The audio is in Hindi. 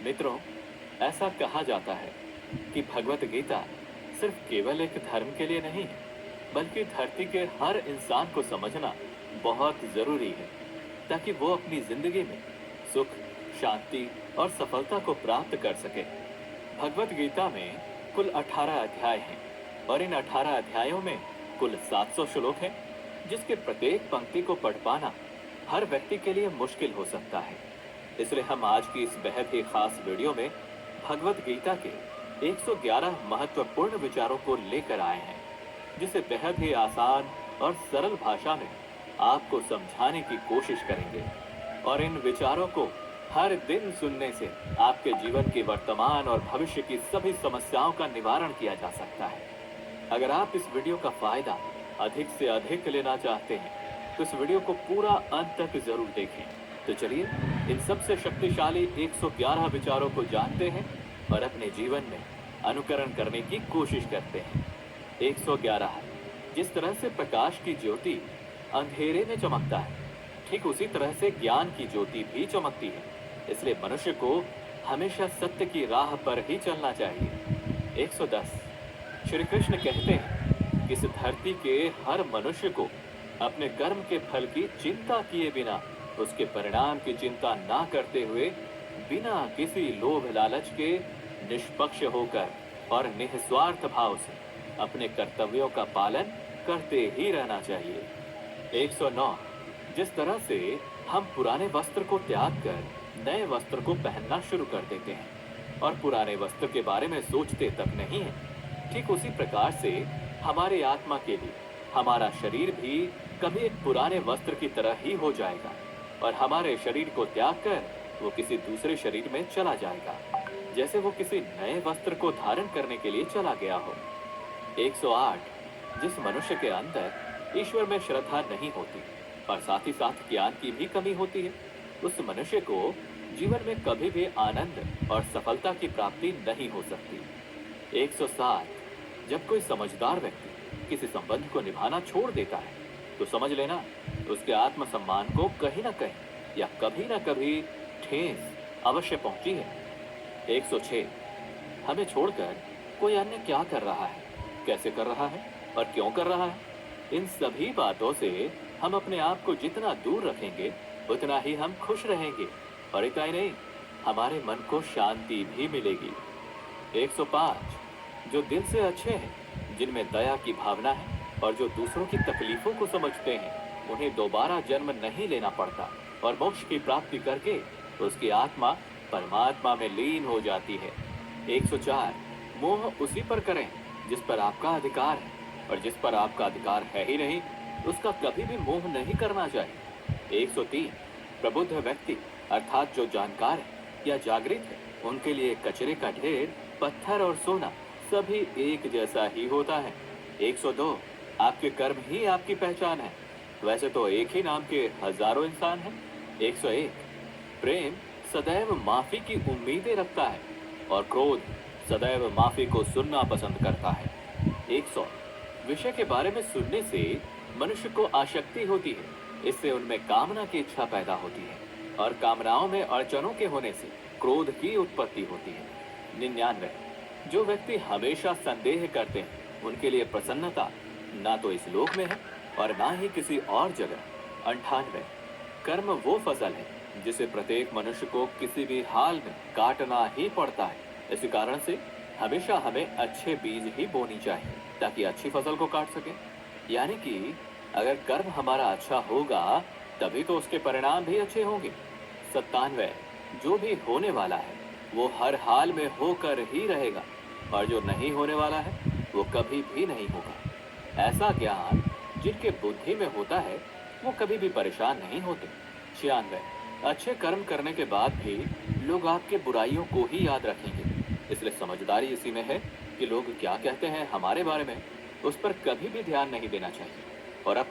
मित्रों, ऐसा कहा जाता है कि भगवत गीता सिर्फ केवल एक धर्म के लिए नहीं है, बल्कि धरती के हर इंसान को समझना बहुत जरूरी है, ताकि वो अपनी जिंदगी में सुख, शांति और सफलता को प्राप्त कर सके। भगवत गीता में कुल 18 अध्याय हैं और इन 18 अध्यायों में कुल 700 श्लोक हैं, जिसके प्रत्येक पंक्ति को पढ़ पाना हर व्यक्ति के लिए मुश्किल हो सकता है। इसलिए हम आज की इस बेहद ही खास वीडियो में भगवत गीता के 111 महत्वपूर्ण विचारों को लेकर आए हैं, जिसे बेहद ही आसान और सरल भाषा में आपको समझाने की कोशिश करेंगे। और इन विचारों को हर दिन सुनने से आपके जीवन की वर्तमान और भविष्य की सभी समस्याओं का निवारण किया जा सकता है। अगर आप इस वीडियो का फायदा अधिक से अधिक लेना चाहते हैं, तो इस वीडियो को पूरा अंत तक जरूर देखें। तो चलिए इन सबसे शक्तिशाली 111 विचारों को जानते हैं और अपने जीवन में अनुकरण करने की कोशिश करते हैं। 111। जिस तरह से प्रकाश की ज्योति अंधेरे में चमकता है, ठीक उसी तरह से ज्ञान की ज्योति भी चमकती है। इसलिए मनुष्य को हमेशा सत्य की राह पर ही चलना चाहिए। 110। श्री कृष्ण कहते हैं कि इस धरती के हर मनुष्य को अपने कर्म के फल की चिंता किए बिना, उसके परिणाम की चिंता ना करते हुए, बिना किसी लोभ लालच के निष्पक्ष होकर और निस्वार्थ भाव से अपने कर्तव्यों का पालन करते ही रहना चाहिए। 109। जिस तरह से हम पुराने वस्त्र को त्याग कर नए वस्त्र को पहनना शुरू कर देते हैं और पुराने वस्त्र के बारे में सोचते तक नहीं है, ठीक उसी प्रकार से हमारे आत्मा के लिए हमारा शरीर भी कभी एक पुराने वस्त्र की तरह ही हो जाएगा और हमारे शरीर को त्याग कर वो किसी दूसरे शरीर में चला जाएगा, जैसे वो किसी नए वस्त्र को धारण करने के लिए चला गया हो। 108। जिस मनुष्य के अंदर ईश्वर में श्रद्धा नहीं होती और साथ ही साथ ज्ञान की भी कमी होती है, उस मनुष्य को जीवन में कभी भी आनंद और सफलता की प्राप्ति नहीं हो सकती। 107। जब कोई समझदार व्यक्ति किसी संबंध को निभाना छोड़ देता है, तो समझ लेना उसके आत्मसम्मान को कहीं ना कहीं या कभी ना कभी ठेस अवश्य पहुंची है। 106। हमें छोड़कर कोई अन्य क्या कर रहा है, कैसे कर रहा है और क्यों कर रहा है, इन सभी बातों से हम अपने आप को जितना दूर रखेंगे, उतना ही हम खुश रहेंगे और इतना ही नहीं, हमारे मन को शांति भी मिलेगी। 105। जो दिल से अच्छे हैं, जिनमें दया की भावना है और जो दूसरों की तकलीफों को समझते हैं, उन्हें दोबारा जन्म नहीं लेना पड़ता और मोक्ष की प्राप्ति करके उसकी आत्मा परमात्मा में लीन हो जाती है। 104। मोह उसी पर करें जिस पर आपका अधिकार है, और जिस पर आपका अधिकार है ही नहीं, उसका कभी भी मोह नहीं करना चाहिए। 103। प्रबुद्ध व्यक्ति अर्थात जो जानकार है या जागृत है, उनके लिए कचरे का ढेर, पत्थर और सोना सभी एक जैसा ही होता है। 102। आपके कर्म ही आपकी पहचान है, वैसे तो एक ही नाम के हजारों इंसान हैं। 101। प्रेम सदैव माफी की उम्मीदें रखता है और क्रोध सदैव माफी को सुनना पसंद करता है। 100। विषय के बारे में सुनने से मनुष्य को आसक्ति होती है, इससे उनमें कामना की इच्छा पैदा होती है और कामनाओं में अड़चनों के होने से क्रोध की उत्पत्ति होती है। 99। जो व्यक्ति हमेशा संदेह करते हैं, उनके लिए प्रसन्नता ना तो इस लोक में है और ना ही किसी और जगह। 98। कर्म वो फसल है जिसे प्रत्येक मनुष्य को किसी भी हाल में काटना ही पड़ता है। इसी कारण से हमेशा हमें अच्छे बीज ही बोनी चाहिए ताकि अच्छी फसल को काट सके। यानी कि अगर कर्म हमारा अच्छा होगा, तभी तो उसके परिणाम भी अच्छे होंगे। 97। जो भी होने वाला है वो हर हाल में होकर ही रहेगा और जो नहीं होने वाला है वो कभी भी नहीं होगा। ऐसा ज्ञान जिनके बुद्धि में होता है, वो कभी भी परेशान नहीं होते। 96। अच्छे कर्म करने के बाद भी लोग आपके बुराइयों को ही याद रखेंगे, इसलिए समझदारी इसी में है कि लोग क्या कहते हैं हमारे बारे में, उस पर कभी भी ध्यान नहीं देना चाहिए।